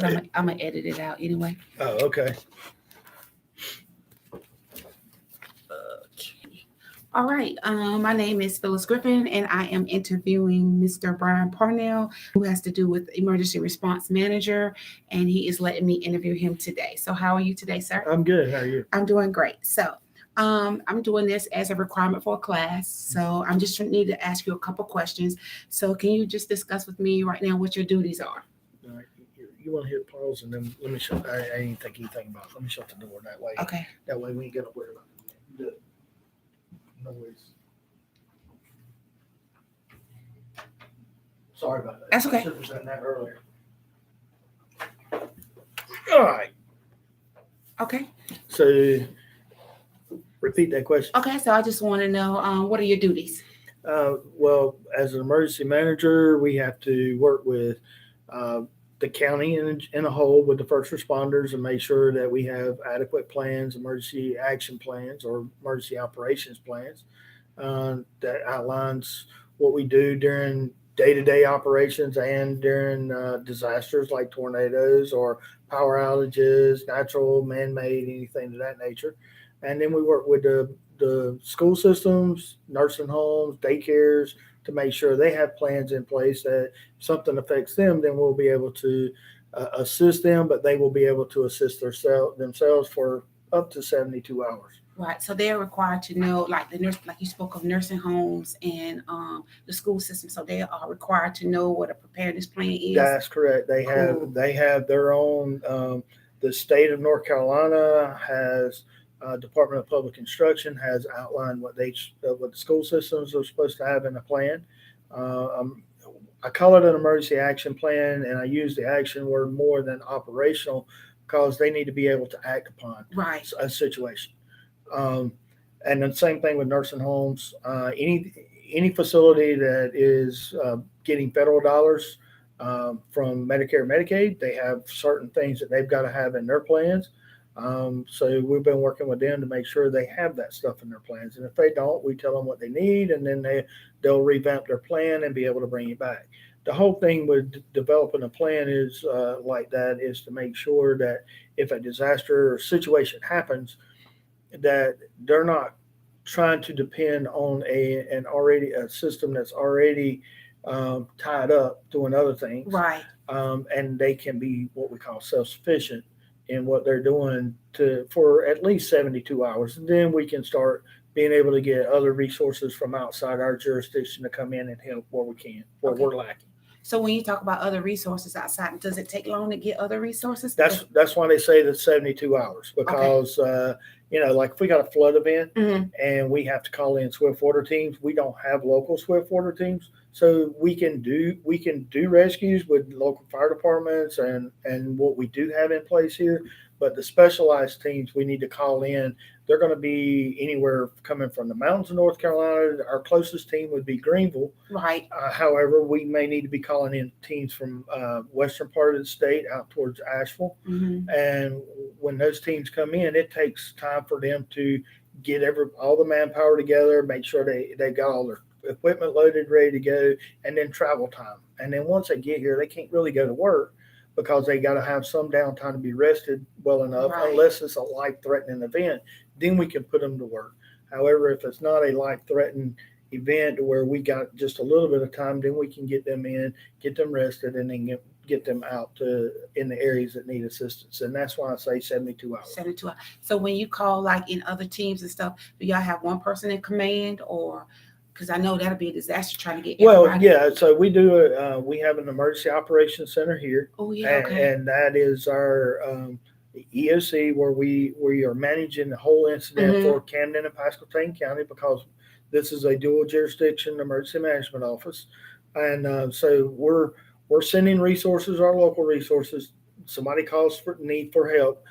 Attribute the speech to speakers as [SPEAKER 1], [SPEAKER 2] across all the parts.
[SPEAKER 1] but I'm gonna edit it out anyway.
[SPEAKER 2] Oh, okay.
[SPEAKER 1] All right. My name is Phyllis Griffin, and I am interviewing Mr. Brian Parnell, who has to do with emergency response manager, and he is letting me interview him today. So, how are you today, sir?
[SPEAKER 2] I'm good. How are you?
[SPEAKER 1] I'm doing great. So, I'm doing this as a requirement for a class. So, I'm just need to ask you a couple questions. So, can you just discuss with me right now what your duties are?
[SPEAKER 2] All right. You want to hit pause and then let me shut. I didn't think anything about it. Let me shut the door that way.
[SPEAKER 1] Okay.
[SPEAKER 2] That way we ain't got to worry about the noise. Sorry about that.
[SPEAKER 1] That's okay.
[SPEAKER 2] I should have done that earlier. All right.
[SPEAKER 1] Okay.
[SPEAKER 2] So repeat that question.
[SPEAKER 1] Okay. So, I just want to know what are your duties?
[SPEAKER 2] Well, as an emergency manager, we have to work with the county in a whole with the first responders and make sure that we have adequate plans, emergency action plans, or emergency operations plans that outlines what we do during day-to-day operations and during disasters like tornadoes or power outages, natural, man-made, anything of that nature. And then we work with the school systems, nursing homes, daycares to make sure they have plans in place that if something affects them, then we'll be able to assist them, but they will be able to assist themselves for up to 72 hours.
[SPEAKER 1] Right. So they're required to know, like the nurse, like you spoke of nursing homes and the school system. So they are required to know what a preparedness plan is.
[SPEAKER 2] That's correct. They have their own. The state of North Carolina has Department of Public Instruction has outlined what what the school systems are supposed to have in a plan. Um, I call it an emergency action plan, and I use the action word more than operational because they need to be able to act upon
[SPEAKER 1] Right.
[SPEAKER 2] a situation. Um, and the same thing with nursing homes. Any facility that is getting federal dollars from Medicare and Medicaid, they have certain things that they've got to have in their plans. So we've been working with them to make sure they have that stuff in their plans. And if they don't, we tell them what they need, and then they'll revamp their plan and be able to bring it back. The whole thing with developing a plan is like that is to make sure that if a disaster or situation happens, that they're not trying to depend on a system that's already tied up doing other things,
[SPEAKER 1] Right.
[SPEAKER 2] and they can be what we call self sufficient in what they're doing for at least 72 hours. And then we can start being able to get other resources from outside our jurisdiction to come in and help where we can, where we're lacking.
[SPEAKER 1] So when you talk about other resources outside, does it take long to get other resources?
[SPEAKER 2] That's why they say that 72 hours because like if we got a flood event and we have to call in swift water teams, we don't have local swift water teams, so we can do rescues with local fire departments and what we do have in place here. But the specialized teams we need to call in, they're going to be anywhere coming from the mountains of North Carolina. Our closest team would be Greenville.
[SPEAKER 1] Right.
[SPEAKER 2] However, we may need to be calling in teams from western part of the state out towards Asheville. And when those teams come in, it takes time for them to get all the manpower together, make sure they got all their equipment loaded, ready to go, and then travel time. And then once they get here, they can't really go to work because they got to have some downtime to be rested well enough, unless it's a life-threatening event. Then we can put them to work. However, if it's not a life-threatening event where we got just a little bit of time, then we can get them in, get them rested, and then get them out in the areas that need assistance. And that's why I say 72 hours.
[SPEAKER 1] 72 hours. So when you call like in other teams and stuff, do y'all have one person in command or? Because I know that'll be a disaster trying to get everybody.
[SPEAKER 2] Well, yeah. So we do we have an emergency operations center here.
[SPEAKER 1] Oh, yeah. Okay.
[SPEAKER 2] And that is our EOC where we are managing the whole incident for Camden and Pasquotank County because this is a dual jurisdiction emergency management office. And so we're sending resources, our local resources. Somebody calls for need for help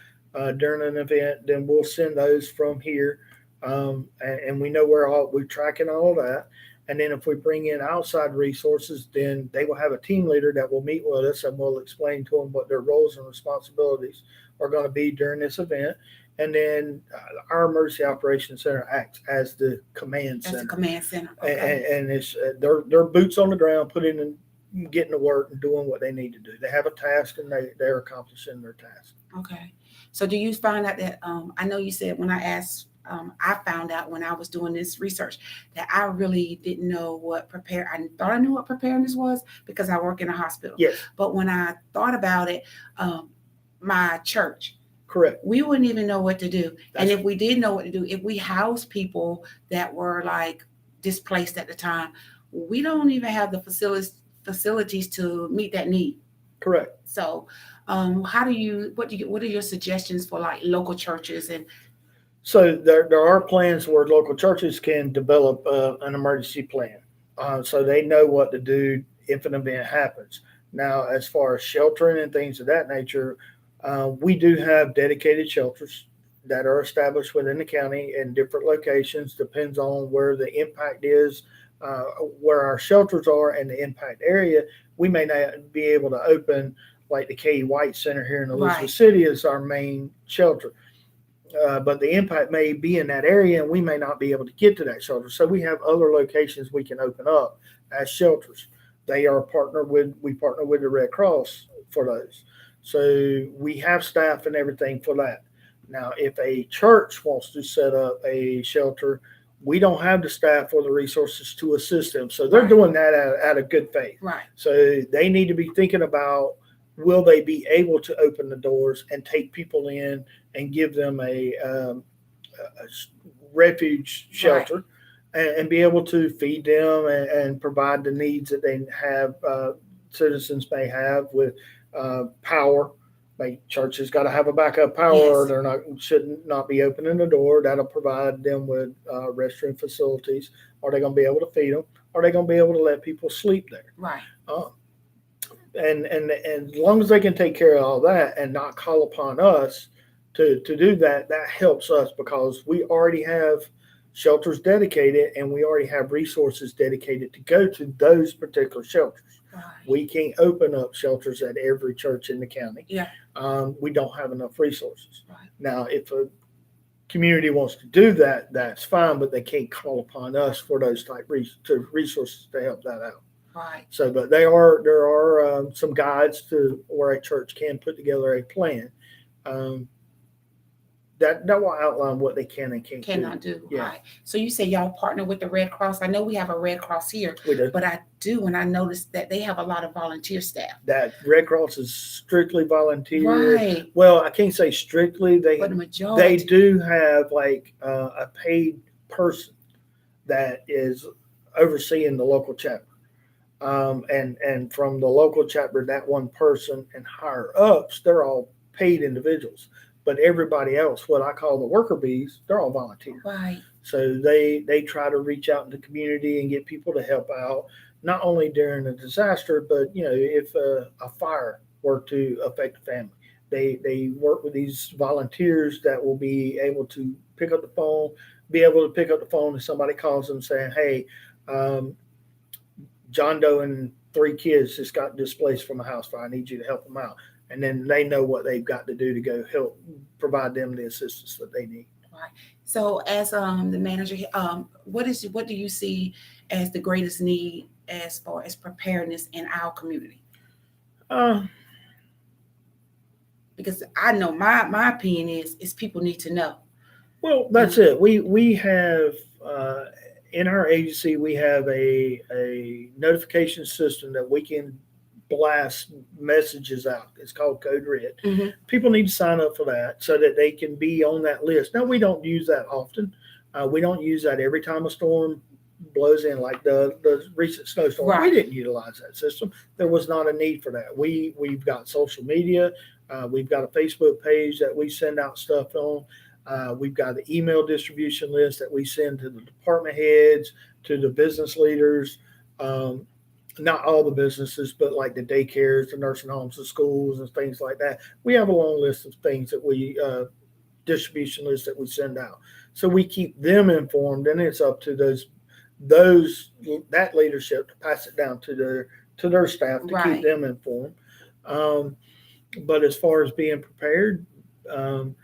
[SPEAKER 2] during an event, then we'll send those from here. And we know we're tracking all of that. And then if we bring in outside resources, then they will have a team leader that will meet with us and we'll explain to them what their roles and responsibilities are going to be during this event. And then our emergency operations center acts as the command center.
[SPEAKER 1] As the command center. Okay.
[SPEAKER 2] And it's their boots on the ground, put in getting to work and doing what they need to do. They have a task and they're accomplishing their task.
[SPEAKER 1] Okay. So do you find out that I know you said when I asked I found out when I was doing this research that I really didn't know what prepare. I thought I knew what preparedness was because I work in a hospital.
[SPEAKER 2] Yes,
[SPEAKER 1] But when I thought about it, um, my church,
[SPEAKER 2] correct.
[SPEAKER 1] we wouldn't even know what to do. And
[SPEAKER 2] That's
[SPEAKER 1] if we did know what to do, if we house people that were like displaced at the time, we don't even have the facilities to meet that need.
[SPEAKER 2] correct.
[SPEAKER 1] So, how do you what are your suggestions for like local churches and
[SPEAKER 2] So there are plans where local churches can develop an emergency plan, so they know what to do if an event happens. Now, as far as sheltering and things of that nature, we do have dedicated shelters that are established within the county in different locations. Depends on where the impact is, uh, where our shelters are, and the impact area. We may not be able to open like the Katie White Center here in Elizabeth
[SPEAKER 1] right,
[SPEAKER 2] City is our main shelter, but the impact may be in that area and we may not be able to get to that shelter. So we have other locations we can open up as shelters. We partner with the Red Cross for those. So we have staff and everything for that. Now, if a church wants to set up a shelter, we don't have the staff or the resources to assist them. So they're
[SPEAKER 1] right,
[SPEAKER 2] doing that out of good faith.
[SPEAKER 1] right,
[SPEAKER 2] So they need to be thinking about, will they be able to open the doors and take people in and give them a refuge
[SPEAKER 1] right.
[SPEAKER 2] shelter, and be able to feed them and provide the needs that they have, citizens may have with power. Like churches got to have a backup power, or
[SPEAKER 1] Yes,
[SPEAKER 2] they're not should not be opening the door. That'll provide them with restroom facilities. Are they going to be able to feed them? Are they going to be able to let people sleep there?
[SPEAKER 1] right,
[SPEAKER 2] Uh, and as long as they can take care of all that and not call upon us to do that, that helps us because we already have shelters dedicated and we already have resources dedicated to go to those particular shelters.
[SPEAKER 1] right.
[SPEAKER 2] We can't open up shelters at every church in the county.
[SPEAKER 1] Yeah,
[SPEAKER 2] We don't have enough resources.
[SPEAKER 1] right,
[SPEAKER 2] Now, if a community wants to do that, that's fine, but they can't call upon us for those resources to help that out.
[SPEAKER 1] right.
[SPEAKER 2] So, but there are some guides to where a church can put together a plan, um, that will outline what they can and can't do.
[SPEAKER 1] Cannot do.
[SPEAKER 2] Yeah,
[SPEAKER 1] Right. So you say y'all partner with the Red Cross. I know we have a Red Cross here,
[SPEAKER 2] we do.
[SPEAKER 1] but I do, and I noticed that they have a lot of volunteer staff.
[SPEAKER 2] That Red Cross is strictly volunteer.
[SPEAKER 1] Right.
[SPEAKER 2] Well, I can't say strictly.
[SPEAKER 1] But the
[SPEAKER 2] They
[SPEAKER 1] majority.
[SPEAKER 2] do have like a paid person that is overseeing the local chapter. And from the local chapter, that one person and higher ups, they're all paid individuals. But everybody else, what I call the worker bees, they're all volunteer.
[SPEAKER 1] Right.
[SPEAKER 2] So they try to reach out in the community and get people to help out, not only during a disaster, but if a fire were to affect a family, they work with these volunteers that will be able to pick up the phone, be able to pick up the phone if somebody calls them saying, "Hey, um, John Doe and 3 kids just got displaced from a house fire. I need you to help them out." And then they know what they've got to do to go help provide them the assistance that they need.
[SPEAKER 1] Right. So as the manager, what do you see as the greatest need as far as preparedness in our community?
[SPEAKER 2] Uh,
[SPEAKER 1] Because I know my opinion is people need to know.
[SPEAKER 2] well, that's it. We have in our agency we have a notification system that we can blast messages out. It's called Code Red.
[SPEAKER 1] Mm-hmm.
[SPEAKER 2] People need to sign up for that so that they can be on that list. Now, we don't use that often. We don't use that every time a storm blows in, like the recent snowstorm.
[SPEAKER 1] Right.
[SPEAKER 2] We didn't utilize that system. There was not a need for that. We've got social media. We've got a Facebook page that we send out stuff on. We've got the email distribution list that we send to the department heads, to the business leaders. Not all the businesses, but like the daycares, the nursing homes, the schools, and things like that. We have a long list of things that we distribution list that we send out. So we keep them informed, and it's up to that leadership to pass it down to their staff to
[SPEAKER 1] Right.
[SPEAKER 2] keep them informed. But as far as being prepared, you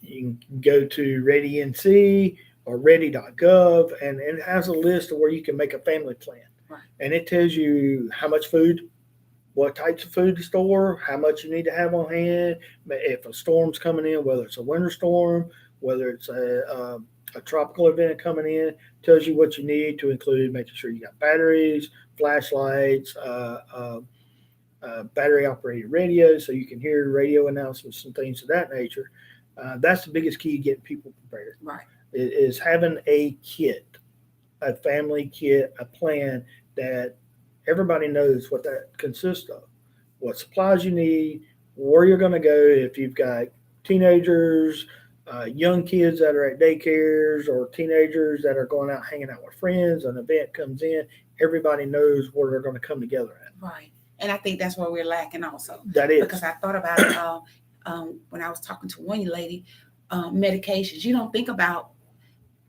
[SPEAKER 2] can go to ReadyNC or ready.gov, and it has a list of where you can make a family plan.
[SPEAKER 1] Right.
[SPEAKER 2] And it tells you how much food, what types of food to store, how much you need to have on hand. If a storm's coming in, whether it's a winter storm, whether it's a tropical event coming in, tells you what you need to include, making sure you got batteries, flashlights, battery operated radio so you can hear radio announcements and things of that nature. That's the biggest key to getting people prepared.
[SPEAKER 1] Right.
[SPEAKER 2] Is having a kit, a family kit, a plan that everybody knows what that consists of, what supplies you need, where you're going to go if you've got teenagers, young kids that are at daycares, or teenagers that are going out hanging out with friends. An event comes in, everybody knows where they're going to come together at.
[SPEAKER 1] Right. And I think that's where we're lacking also.
[SPEAKER 2] That is.
[SPEAKER 1] Because I thought about it when I was talking to one lady, medications. You don't think about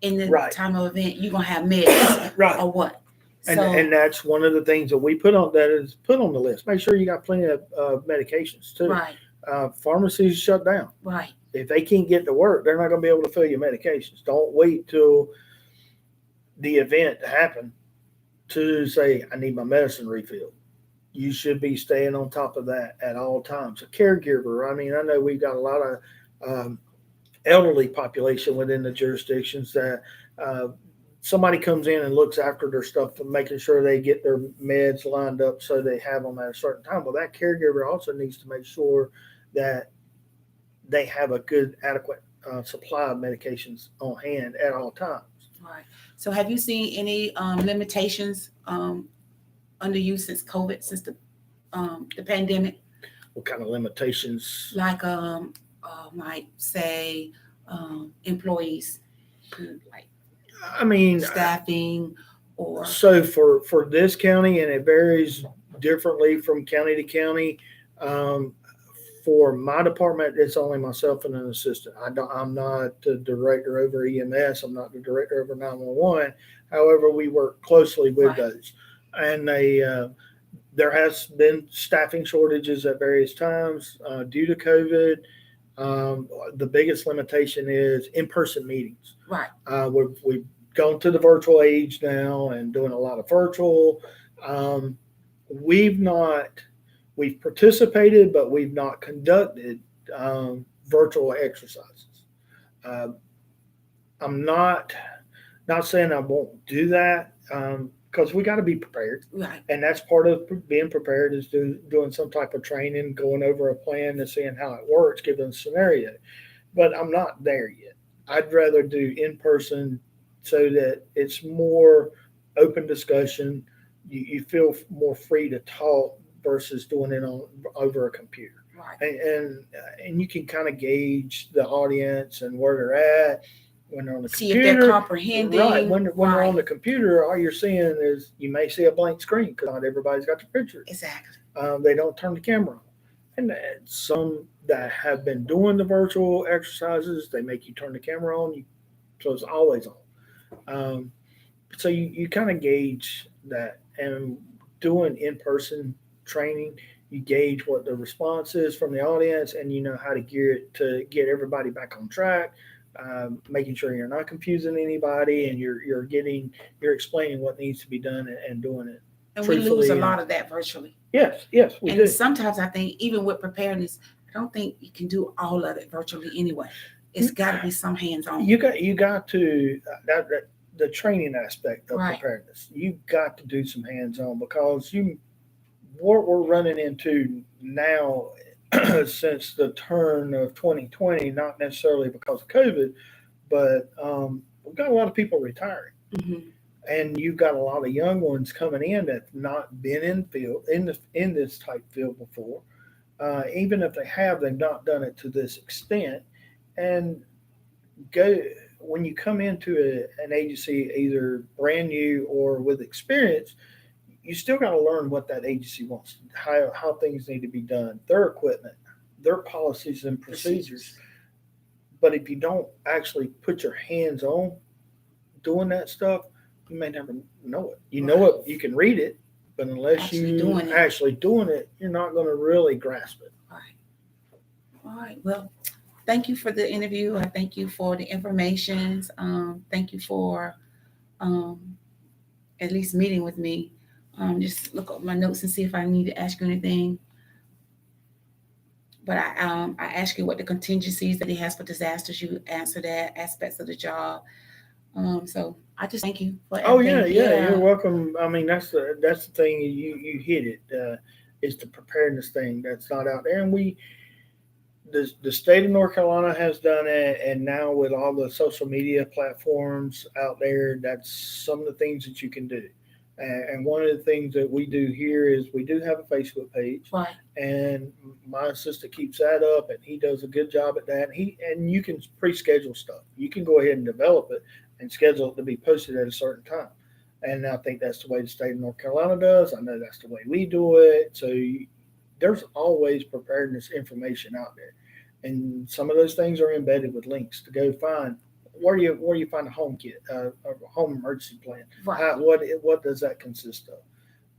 [SPEAKER 1] in the time of event, you're going to have meds
[SPEAKER 2] Right.
[SPEAKER 1] or what.
[SPEAKER 2] And that's one of the things that we put on the list. Make sure you got plenty of medications too.
[SPEAKER 1] Right.
[SPEAKER 2] Pharmacies shut down.
[SPEAKER 1] Right.
[SPEAKER 2] If they can't get to work, they're not going to be able to fill your medications. Don't wait till the event to happen to say, I need my medicine refilled. You should be staying on top of that at all times. A caregiver, I mean, I know we've got a lot of elderly population within the jurisdictions that somebody comes in and looks after their stuff and making sure they get their meds lined up so they have them at a certain time. Well, that caregiver also needs to make sure that they have a good, adequate supply of medications on hand at all times.
[SPEAKER 1] Right. So have you seen any limitations under you since COVID, since the pandemic?
[SPEAKER 2] What kind of limitations?
[SPEAKER 1] Like might say employees, like
[SPEAKER 2] I mean
[SPEAKER 1] staffing or
[SPEAKER 2] so for this county, and it varies differently from county to county. For my department, it's only myself and an assistant. I'm not the director over EMS. I'm not the director over 911. However, we work closely with those, and there has been staffing shortages at various times due to COVID. The biggest limitation is in-person meetings.
[SPEAKER 1] Right.
[SPEAKER 2] We've gone to the virtual age now and doing a lot of virtual. We've participated, but we've not conducted virtual exercises. I'm not saying I won't do that because we got to be prepared.
[SPEAKER 1] Right.
[SPEAKER 2] And that's part of being prepared is doing some type of training, going over a plan and seeing how it works, giving a scenario. But I'm not there yet. I'd rather do in person so that it's more open discussion. You feel more free to talk versus doing it over a computer.
[SPEAKER 1] Right.
[SPEAKER 2] And you can kind of gauge the audience and where they're at when they're on the computer.
[SPEAKER 1] See if they're comprehending.
[SPEAKER 2] Right. When they're on the computer, all you're seeing is you may see a blank screen because not everybody's got their picture.
[SPEAKER 1] Exactly.
[SPEAKER 2] They don't turn the camera on. And some that have been doing the virtual exercises, they make you turn the camera on, so it's always on. So you kind of gauge that. And doing in-person training, you gauge what the response is from the audience, and you know how to gear it to get everybody back on track, making sure you're not confusing anybody, and you're explaining what needs to be done and doing it.
[SPEAKER 1] And we lose a lot of that virtually.
[SPEAKER 2] Yes, we do.
[SPEAKER 1] And sometimes I think even with preparedness, I don't think you can do all of it virtually anyway. It's got to be some hands-on.
[SPEAKER 2] You got to the training aspect of preparedness. You got to do some hands-on because what we're running into now since the turn of 2020, not necessarily because of COVID, but we've got a lot of people retiring.
[SPEAKER 1] Mm-hmm.
[SPEAKER 2] And you've got a lot of young ones coming in that's not been in this type field before. Even if they have, they've not done it to this extent. And when you come into an agency, either brand new or with experience, you still got to learn what that agency wants, how things need to be done, their equipment, their policies and procedures. But if you don't actually put your hands on doing that stuff, you may never know it. You know it, you can read it, but unless actually doing it, you're not going to really grasp it.
[SPEAKER 1] Right. All right. Well, thank you for the interview. I thank you for the information. Thank you for at least meeting with me. Just look up my notes and see if I need to ask you anything. But I asked you what the contingencies that he has for disasters. You answer that aspects of the job. So I just thank you for
[SPEAKER 2] Oh yeah,
[SPEAKER 1] everything.
[SPEAKER 2] yeah,
[SPEAKER 1] Yeah,
[SPEAKER 2] you're welcome. I mean, that's the thing. You hit it. Is the preparedness thing that's not out there, and the state of North Carolina has done it, and now with all the social media platforms out there, that's some of the things that you can do. And one of the things that we do here is we do have a Facebook page,
[SPEAKER 1] right,
[SPEAKER 2] and my assistant keeps that up, and he does a good job at that. And you can pre-schedule stuff. You can go ahead and develop it and schedule it to be posted at a certain time. And I think that's the way the state of North Carolina does. I know that's the way we do it. So there's always preparedness information out there, and some of those things are embedded with links to go find where you find a home kit, a home emergency plan.
[SPEAKER 1] right.
[SPEAKER 2] What does that consist of?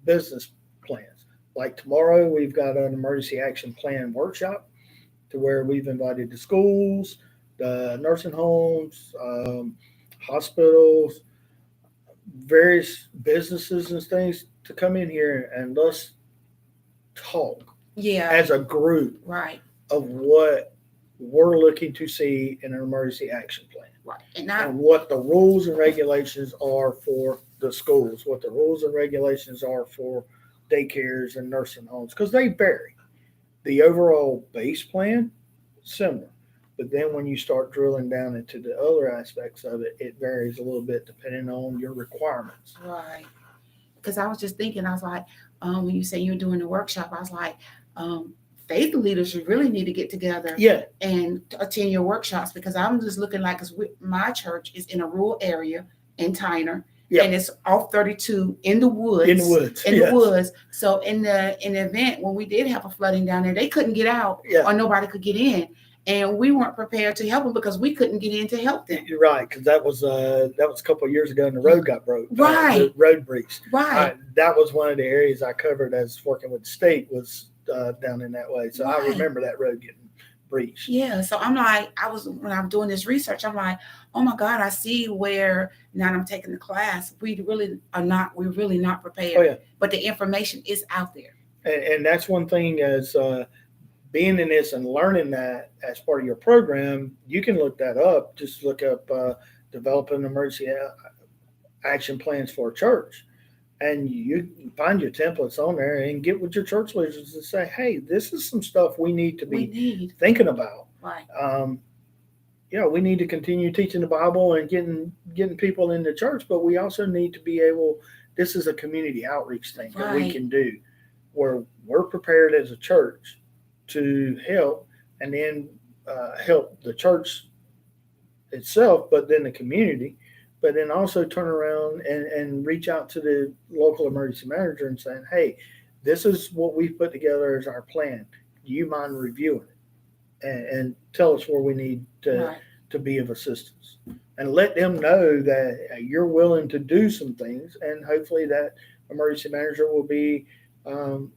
[SPEAKER 2] Business plans. Like tomorrow, we've got an emergency action plan workshop to where we've invited the schools, the nursing homes, hospitals, various businesses and things to come in here and let's talk
[SPEAKER 1] Yeah,
[SPEAKER 2] as a group
[SPEAKER 1] right,
[SPEAKER 2] of what we're looking to see in an emergency action plan
[SPEAKER 1] right.
[SPEAKER 2] and what the rules and regulations are for the schools, what the rules and regulations are for daycares and nursing homes, because they vary. The overall base plan, similar. But then when you start drilling down into the other aspects of it, it varies a little bit depending on your requirements.
[SPEAKER 1] Right. Because I was just thinking, I was like, when you say you're doing the workshop, I was like, um, faith leaders should really need to get together
[SPEAKER 2] Yeah,
[SPEAKER 1] and attend your workshops because I'm just looking like, because my church is in a rural area in Tyner.
[SPEAKER 2] yeah,
[SPEAKER 1] And it's off 32 in the woods.
[SPEAKER 2] in the woods.
[SPEAKER 1] In the
[SPEAKER 2] Yes.
[SPEAKER 1] woods. So in the event when we did have a flooding down there, they couldn't get out
[SPEAKER 2] Yeah.
[SPEAKER 1] or nobody could get in. And we weren't prepared to help them because we couldn't get in to help them.
[SPEAKER 2] You're right, because that was a couple of years ago, and the road got broke.
[SPEAKER 1] Right.
[SPEAKER 2] The road breaks.
[SPEAKER 1] Right.
[SPEAKER 2] That was one of the areas I covered as working with the state was down in that way. So I
[SPEAKER 1] Right.
[SPEAKER 2] remember that road getting breached.
[SPEAKER 1] Yeah. So I'm like, when I'm doing this research, I'm like, oh my God, I see where now that I'm taking the class, we're really not prepared.
[SPEAKER 2] Oh yeah,
[SPEAKER 1] But the information is out there.
[SPEAKER 2] and that's one thing as being in this and learning that as part of your program, you can look that up. Just look up developing emergency action plans for a church, and you find your templates on there and get with your church leaders and say, "Hey, this is some stuff we need to be thinking about."
[SPEAKER 1] Right.
[SPEAKER 2] We need to continue teaching the Bible and getting people into church, but we also need to be able. This is a community outreach thing that we can do, where we're prepared as a church to help, and then help the church itself, but then the community, but then also turn around and reach out to the local emergency manager and saying, hey, this is what we've put together as our plan. Do you mind reviewing it and tell us where we need to be of assistance? And let them know that you're willing to do some things, and hopefully that emergency manager will be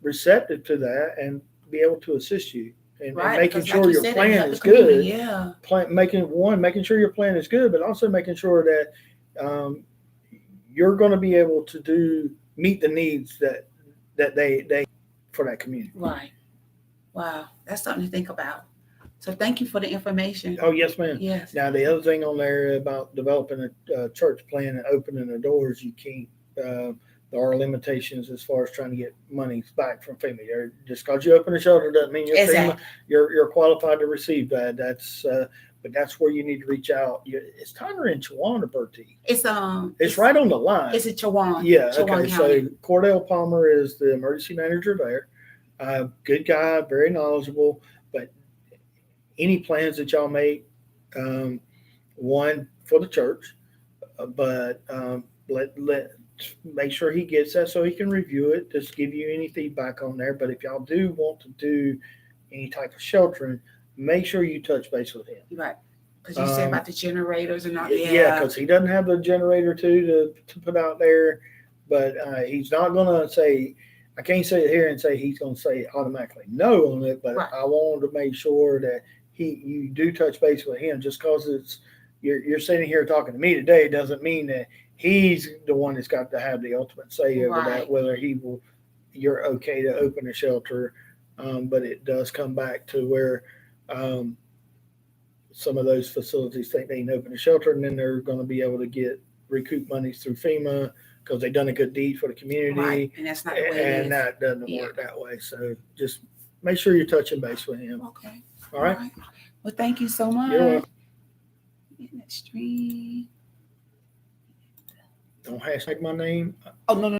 [SPEAKER 2] receptive to that and be able to assist you and making sure your plan is good.
[SPEAKER 1] Yeah.
[SPEAKER 2] Making sure your plan is good, but also making sure that you're going to be able to meet the needs that they for that community.
[SPEAKER 1] Right. Wow, that's something to think about. So thank you for the information.
[SPEAKER 2] Oh yes, ma'am.
[SPEAKER 1] Yes.
[SPEAKER 2] Now the other thing on there about developing a church plan and opening the doors, you can't. There are limitations as far as trying to get money back from FEMA. Just because you open a shelter doesn't mean you're qualified to receive that. But that's where you need to reach out. It's Tyner and Chewan, Bertie. It's right on the line.
[SPEAKER 1] It's a Chewan.
[SPEAKER 2] Yeah.
[SPEAKER 1] Chewan
[SPEAKER 2] okay.
[SPEAKER 1] County.
[SPEAKER 2] So Cordell Palmer is the emergency manager there. Good guy, very knowledgeable. But any plans that y'all make, one for the church, but make sure he gets that so he can review it, just give you any feedback on there. But if y'all do want to do any type of sheltering, make sure you touch base with him.
[SPEAKER 1] Right. Because you said about the generators and all.
[SPEAKER 2] Yeah, because he doesn't have the generator to put out there. But he's not going to say, I can't say it here and say he's going to say automatically no on it. But I wanted to make sure that you do touch base with him. Just because you're sitting here talking to me today doesn't mean that he's the one that's got to have the ultimate say over that,
[SPEAKER 1] Right.
[SPEAKER 2] whether you're okay to open a shelter. But it does come back to where some of those facilities think they can open a shelter, and then they're going to be able to recoup monies through FEMA because they've done a good deed for the community.
[SPEAKER 1] Right. And that's not the way it
[SPEAKER 2] And
[SPEAKER 1] is.
[SPEAKER 2] that doesn't
[SPEAKER 1] Yeah.
[SPEAKER 2] work that way. So just make sure you're touching base with him.
[SPEAKER 1] Okay.
[SPEAKER 2] All right.
[SPEAKER 1] Well, thank you so much.
[SPEAKER 2] You're welcome.
[SPEAKER 1] Stream.
[SPEAKER 2] Don't hashtag my name.
[SPEAKER 1] Oh, no.